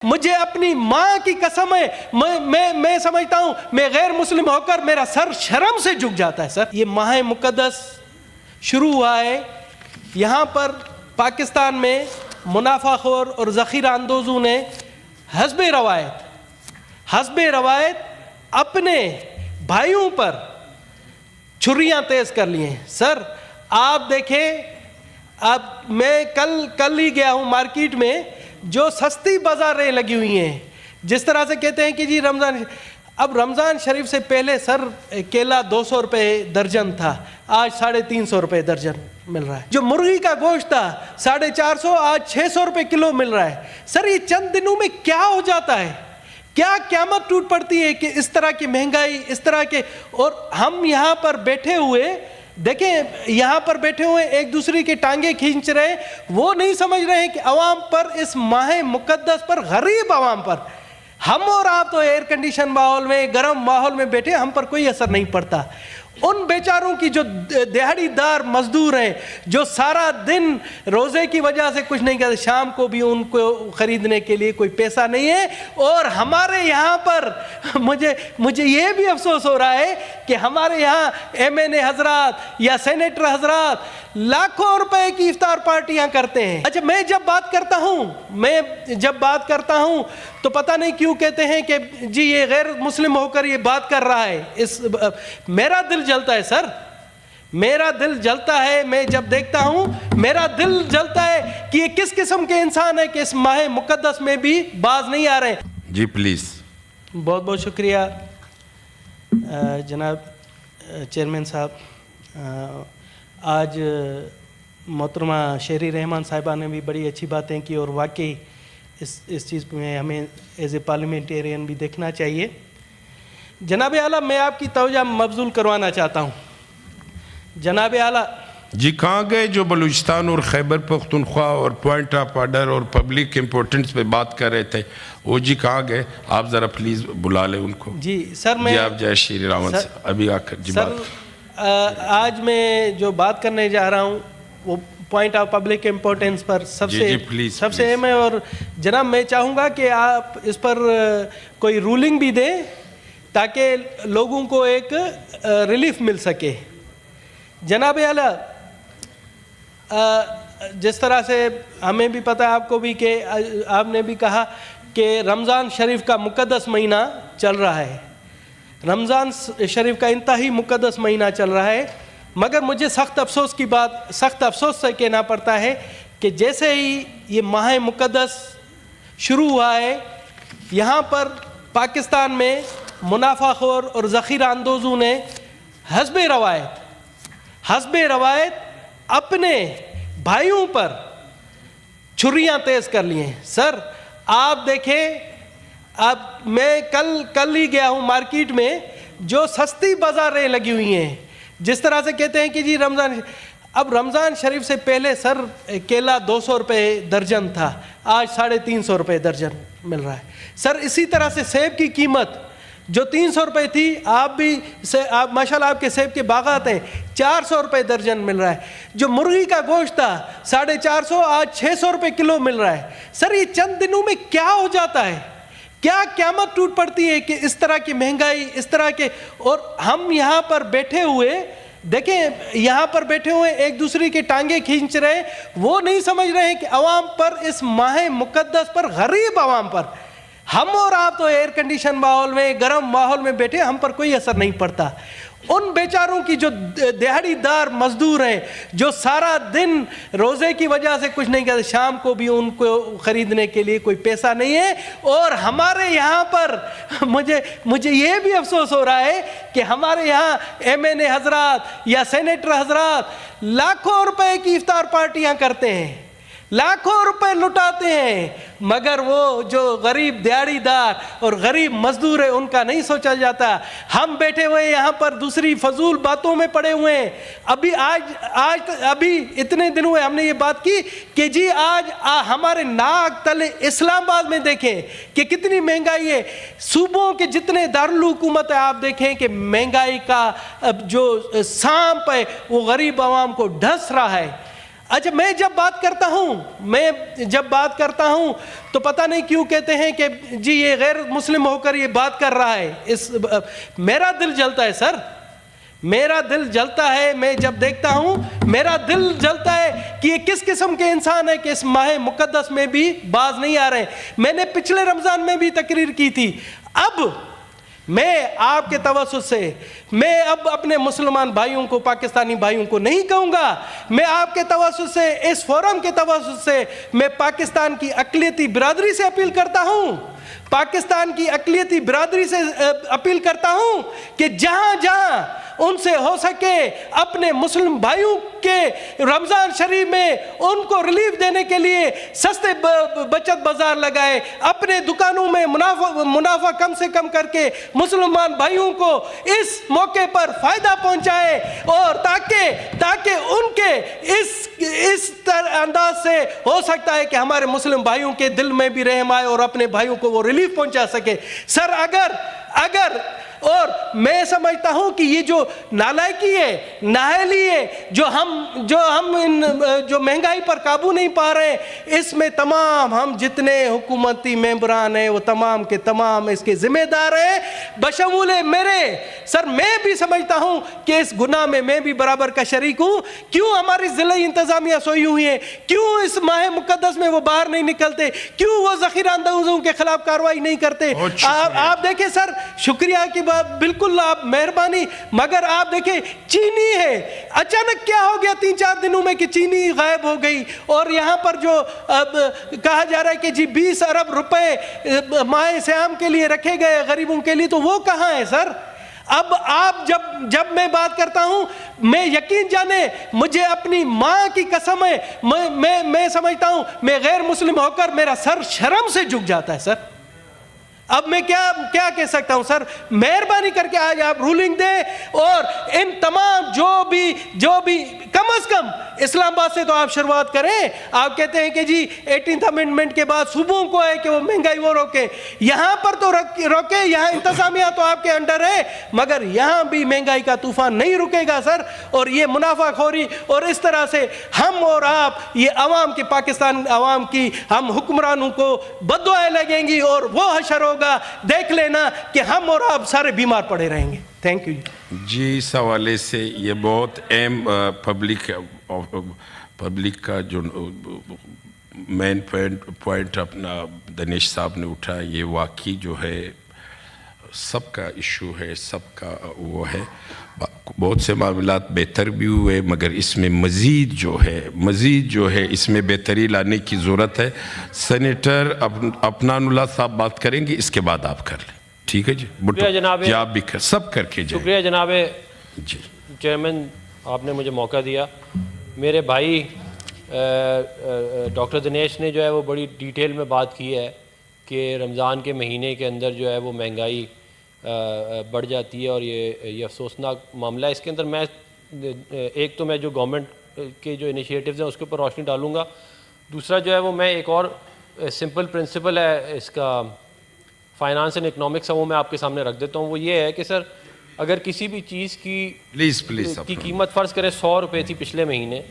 مجھے اپنی ماں کی قسم ہے، میں سمجھتا ہوں میں غیر مسلم ہو کر میرا سر شرم سے جھک جاتا ہے۔ سر یہ ماہ مقدس شروع ہوا ہے، یہاں پر پاکستان میں منافع خور اور ذخیرہ اندوزوں نے حسب روایت اپنے بھائیوں پر چھریاں تیز کر لی ہیں۔ سر آپ دیکھیں، اب میں کل ہی گیا ہوں مارکیٹ میں، جو سستی بازاریں لگی ہوئی ہیں، جس طرح سے کہتے ہیں کہ جی رمضان شریف سے پہلے سر کیلا 200 روپے درجن تھا، آج 350 روپے درجن مل رہا ہے۔ جو مرغی کا گوشت تھا 450، آج 600 روپے کلو مل رہا ہے۔ سر یہ چند دنوں میں کیا ہو جاتا ہے؟ کیا قیامت ٹوٹ پڑتی ہے کہ اس طرح کی مہنگائی، اس طرح کے، اور ہم یہاں پر بیٹھے ہوئے دیکھیں، یہاں پر بیٹھے ہوئے ایک دوسرے کی ٹانگیں کھینچ رہے ہیں، وہ نہیں سمجھ رہے ہیں کہ عوام پر، اس ماہ مقدس پر، غریب عوام پر، ہم اور آپ تو ایئر کنڈیشن ماحول میں، گرم ماحول میں بیٹھے، ہم پر کوئی اثر نہیں پڑتا۔ ان بیچاروں کی جو دیہڑی دار مزدور ہیں، جو سارا دن روزے کی وجہ سے کچھ نہیں کرتے، شام کو بھی ان کو خریدنے کے لیے کوئی پیسہ نہیں ہے۔ اور ہمارے یہاں پر مجھے یہ بھی افسوس ہو رہا ہے کہ ہمارے یہاں MNA حضرات یا سینیٹر حضرات لاکھوں روپے کی افطار پارٹیاں کرتے ہیں۔ اچھا، میں جب بات کرتا ہوں تو پتہ نہیں کیوں کہتے ہیں کہ جی یہ غیر مسلم ہو کر یہ بات کر رہا ہے۔ میرا دل جلتا ہے سر، میرا دل جلتا ہے، میں جب دیکھتا ہوں میرا دل جلتا ہے کہ یہ کس قسم کے انسان ہے کہ اس ماہ مقدس میں بھی باز نہیں آ رہے ہیں۔ جی پلیز۔ بہت بہت شکریہ جناب چیئرمین صاحب۔ آج محترمہ شہری رحمان صاحبہ نے بھی بڑی اچھی باتیں کی، اور واقعی اس چیز میں ہمیں ایز اے پارلیمنٹیرین بھی دیکھنا چاہیے۔ جناب اعلیٰ، میں آپ کی توجہ مبذول کروانا چاہتا ہوں۔ جناب اعلیٰ جی کہاں گئے جو بلوچستان اور خیبر پختونخوا اور پوائنٹ آف آرڈر اور پبلک امپورٹنس پہ بات کر رہے تھے، وہ جی کہاں گئے؟ آپ ذرا پلیز بلا لیں ان کو۔ جی سر، میں آپ جے شری راون سے ابھی آ کر جی بات۔ آج میں جو بات کرنے جا رہا ہوں وہ پوائنٹ آف پبلک امپورٹنس پر سب سے اہم ہے، اور جناب میں چاہوں گا کہ آپ اس پر کوئی رولنگ بھی دیں تاکہ لوگوں کو ایک ریلیف مل سکے۔ جناب اعلیٰ، جس طرح سے ہمیں بھی پتہ ہے، آپ کو بھی، کہ آپ نے بھی کہا کہ رمضان شریف کا مقدس مہینہ چل رہا ہے، رمضان شریف کا انتہائی مقدس مہینہ چل رہا ہے، مگر مجھے سخت افسوس سے کہنا پڑتا ہے کہ جیسے ہی یہ ماہ مقدس شروع ہوا ہے، یہاں پر پاکستان میں منافع خور اور ذخیرہ اندوزوں نے حسب روایت اپنے بھائیوں پر چھریاں تیز کر لی ہیں۔ سر آپ دیکھیں، اب میں کل ہی گیا ہوں مارکیٹ میں، جو سستی بازاریں لگی ہوئی ہیں، جس طرح سے کہتے ہیں کہ جی رمضان شریف سے پہلے سر کیلا 200 روپے درجن تھا، آج 350 روپے درجن مل رہا ہے۔ سر اسی طرح سے سیب کی قیمت جو 300 روپے تھی، آپ ماشاءاللہ آپ کے سیب کے باغات ہیں، 400 روپے درجن مل رہا ہے۔ جو مرغی کا گوشت تھا 450، آج 600 روپے کلو مل رہا ہے۔ سر یہ چند دنوں میں کیا ہو جاتا ہے؟ کیا قیامت ٹوٹ پڑتی ہے کہ اس طرح کی مہنگائی، اس طرح کے، اور ہم یہاں پر بیٹھے ہوئے دیکھیں، یہاں پر بیٹھے ہوئے ایک دوسرے کی ٹانگیں کھینچ رہے ہیں، وہ نہیں سمجھ رہے ہیں کہ عوام پر، اس ماہ مقدس پر، غریب عوام پر، ہم اور آپ تو ایئر کنڈیشن ماحول میں، گرم ماحول میں بیٹھے، ہم پر کوئی اثر نہیں پڑتا۔ ان بیچاروں کی جو دیہڑی دار مزدور ہیں، جو سارا دن روزے کی وجہ سے کچھ نہیں کرتے، شام کو بھی ان کو خریدنے کے لیے کوئی پیسہ نہیں ہے۔ اور ہمارے یہاں پر مجھے یہ بھی افسوس ہو رہا ہے کہ ہمارے یہاں MNA حضرات یا سینیٹر حضرات لاکھوں روپے کی افطار پارٹیاں کرتے ہیں، لاکھوں روپے لٹاتے ہیں، مگر وہ جو غریب دیہڑی دار اور غریب مزدور ہے ان کا نہیں سوچا جاتا۔ ہم بیٹھے ہوئے یہاں پر دوسری فضول باتوں میں پڑے ہوئے ہیں۔ ابھی اتنے دنوں میں ہم نے یہ بات کی کہ جی آج ہمارے ناک تلے اسلام آباد میں دیکھیں کہ کتنی مہنگائی ہے، صوبوں کے جتنے دارالحکومت ہے آپ دیکھیں کہ مہنگائی کا جو سانپ ہے وہ غریب عوام کو ڈھس رہا ہے۔ اچھا میں جب بات کرتا ہوں تو پتہ نہیں کیوں کہتے ہیں کہ جی یہ غیر مسلم ہو کر یہ بات کر رہا ہے. میرا دل جلتا ہے سر, میرا دل جلتا ہے. میں جب دیکھتا ہوں میرا دل جلتا ہے کہ یہ کس قسم کے انسان ہے کہ اس ماہ مقدس میں بھی باز نہیں آ رہے. میں نے پچھلے رمضان میں بھی تقریر کی تھی. اب میں آپ کے توسط سے میں اب اپنے مسلمان بھائیوں کو, پاکستانی بھائیوں کو نہیں کہوں گا, میں آپ کے توسط سے, اس فورم کے توسط سے میں پاکستان کی اقلیتی برادری سے اپیل کرتا ہوں, پاکستان کی اقلیتی برادری سے اپیل کرتا ہوں کہ جہاں جہاں ان سے ہو سکے اپنے مسلم بھائیوں کے رمضان شریف میں ان کو ریلیف دینے کے لیے سستے بچت بازار لگائے, اپنے دکانوں میں منافع کم سے کم کر کے مسلمان بھائیوں کو اس موقع پر فائدہ پہنچائے, اور تاکہ ان کے اس انداز سے ہو سکتا ہے کہ ہمارے مسلم بھائیوں کے دل میں بھی رحم آئے اور اپنے بھائیوں کو وہ ریلیف پہنچا سکے. سر اگر اور میں سمجھتا ہوں کہ یہ جو نالائکی ہے, نااہلی ہے, جو مہنگائی پر قابو نہیں پا رہے ہیں, اس میں تمام ہم جتنے حکومتی ممبران ہیں وہ تمام کے تمام اس کے ذمہ دار ہیں بشمول میرے. سر میں بھی سمجھتا ہوں کہ اس گناہ میں میں بھی برابر کا شریک ہوں. کیوں ہماری ضلعی انتظامیہ سوئی ہوئی ہیں, کیوں اس ماہ مقدس میں وہ باہر نہیں نکلتے, کیوں وہ ذخیرہ اندوزوں کے خلاف کارروائی نہیں کرتے. آپ دیکھیں سر, شکریہ کی بالکل آپ مہربانی, مگر آپ دیکھیں چینی ہے, اچانک کیا ہو گیا 3-4 دنوں میں کہ چینی غائب ہو گئی, اور یہاں پر جو کہا جا رہا ہے کہ جی 20 ارب روپے ماہ سیام کے لیے رکھے گئے غریبوں کے لیے, تو وہ کہاں ہے سر؟ اب آپ جب میں بات کرتا ہوں, میں یقین جانے مجھے اپنی ماں کی قسم ہے, میں سمجھتا ہوں میں غیر مسلم ہو کر میرا سر شرم سے جھک جاتا ہے سر. اب میں کیا کہہ سکتا ہوں سر؟ مہربانی کر کے آج آپ رولنگ دیں, اور ان تمام جو بھی کم از کم اسلام آباد سے تو آپ شروعات کریں. آپ کہتے ہیں کہ جی 18th امینڈمنٹ کے بعد صوبوں کو ہے کہ وہ مہنگائی وہ روکے, یہاں پر تو روکے, یہاں انتظامیہ تو آپ کے انڈر ہے, مگر یہاں بھی مہنگائی کا طوفان نہیں رکے گا سر. اور یہ منافع خوری اور اس طرح سے ہم اور آپ, یہ عوام کی, پاکستان عوام کی, ہم حکمرانوں کو بد دعائیں لگیں گی اور وہ حشر ہوگا. دیکھ لینا کہ ہم اور آپ سارے بیمار پڑے رہیں گے. تھینک یو جی. اس حوالے سے یہ بہت اہم پبلک کا جو مین پوائنٹ اپنا دنیش صاحب نے اٹھا, یہ واقعی جو ہے سب کا ایشو ہے, سب کا وہ ہے. بہت سے معاملات بہتر بھی ہوئے, مگر اس میں مزید جو ہے اس میں بہتری لانے کی ضرورت ہے. سینیٹر اپنان اللہ صاحب بات کریں گے, اس کے بعد آپ کر لیں. ٹھیک ہے جی, جی آپ بھی سب کر کے جائیں. شکریہ جناب جی چیئرمین, آپ نے مجھے موقع دیا. میرے بھائی ڈاکٹر دنیش نے جو ہے وہ بڑی ڈیٹیل میں بات کی ہے کہ رمضان کے مہینے کے اندر جو ہے وہ مہنگائی بڑھ جاتی ہے, اور یہ افسوسناک معاملہ ہے. اس کے اندر میں ایک تو میں جو گورنمنٹ کے جو انیشیٹیوز ہیں اس کے اوپر روشنی ڈالوں گا. دوسرا جو ہے وہ میں ایک اور سمپل پرنسپل ہے اس کا فائنانس اینڈ اکنامکس, وہ میں آپ کے سامنے رکھ دیتا ہوں. وہ یہ ہے کہ سر اگر کسی بھی چیز کی قیمت فرض کرے 100 روپے تھی پچھلے مہینے,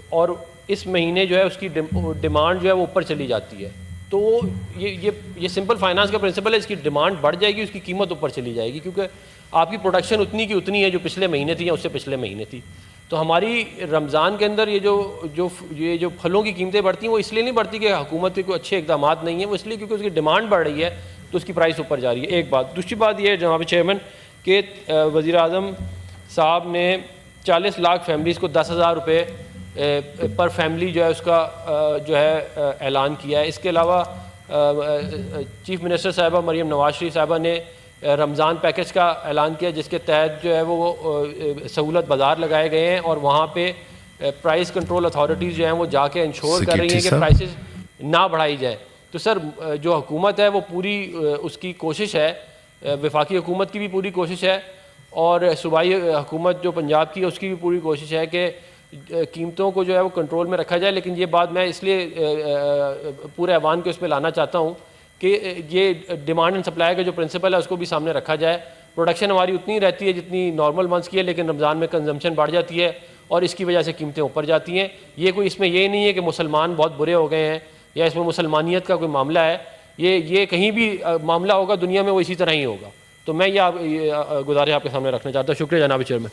اور اس مہینے جو ہے اس کی ڈیمانڈ جو ہے وہ اوپر چلی جاتی ہے, تو یہ سمپل فائنانس کا پرنسپل ہے. اس کی ڈیمانڈ بڑھ جائے گی, اس کی قیمت اوپر چلی جائے گی, کیونکہ آپ کی پروڈکشن اتنی کی اتنی ہے جو پچھلے مہینے تھی یا اس سے پچھلے مہینے تھی. تو ہماری رمضان کے اندر یہ جو پھلوں کی قیمتیں بڑھتی ہیں وہ اس لیے نہیں بڑھتی کہ حکومت کے کوئی اچھے اقدامات نہیں ہیں, وہ اس لیے کیونکہ اس کی ڈیمانڈ بڑھ رہی ہے تو اس کی پرائس اوپر جا رہی ہے. ایک بات. دوسری بات یہ ہے جناب چیئرمین کہ وزیر اعظم صاحب نے 40 لاکھ فیملیز کو 10,000 روپے پر فیملی جو ہے اس کا جو ہے اعلان کیا ہے. اس کے علاوہ چیف منسٹر صاحبہ مریم نواز شریف صاحبہ نے رمضان پیکج کا اعلان کیا, جس کے تحت جو ہے وہ سہولت بازار لگائے گئے ہیں, اور وہاں پہ پرائس کنٹرول اتھارٹیز جو ہیں وہ جا کے انشور کر رہی ہیں کہ پرائسز نہ بڑھائی جائے. تو سر جو حکومت ہے وہ پوری اس کی کوشش ہے, وفاقی حکومت کی بھی پوری کوشش ہے, اور صوبائی حکومت جو پنجاب کی ہے اس کی بھی پوری کوشش ہے کہ قیمتوں کو جو ہے وہ کنٹرول میں رکھا جائے. لیکن یہ بات میں اس لیے پورے ایوان کو اس پہ لانا چاہتا ہوں کہ یہ ڈیمانڈ اینڈ سپلائی کا جو پرنسپل ہے اس کو بھی سامنے رکھا جائے. پروڈکشن ہماری اتنی رہتی ہے جتنی نارمل منتھس کی ہے, لیکن رمضان میں کنزمپشن بڑھ جاتی ہے, اور اس کی وجہ سے قیمتیں اوپر جاتی ہیں. یہ کوئی اس میں یہ نہیں ہے کہ مسلمان بہت برے ہو گئے ہیں یا اس میں مسلمانیت کا کوئی معاملہ ہے. یہ کہیں بھی معاملہ ہوگا دنیا میں وہ اسی طرح ہی ہوگا. تو میں یہ گزارش آپ کے سامنے رکھنا چاہتا ہوں. شکریہ جناب چیئرمین.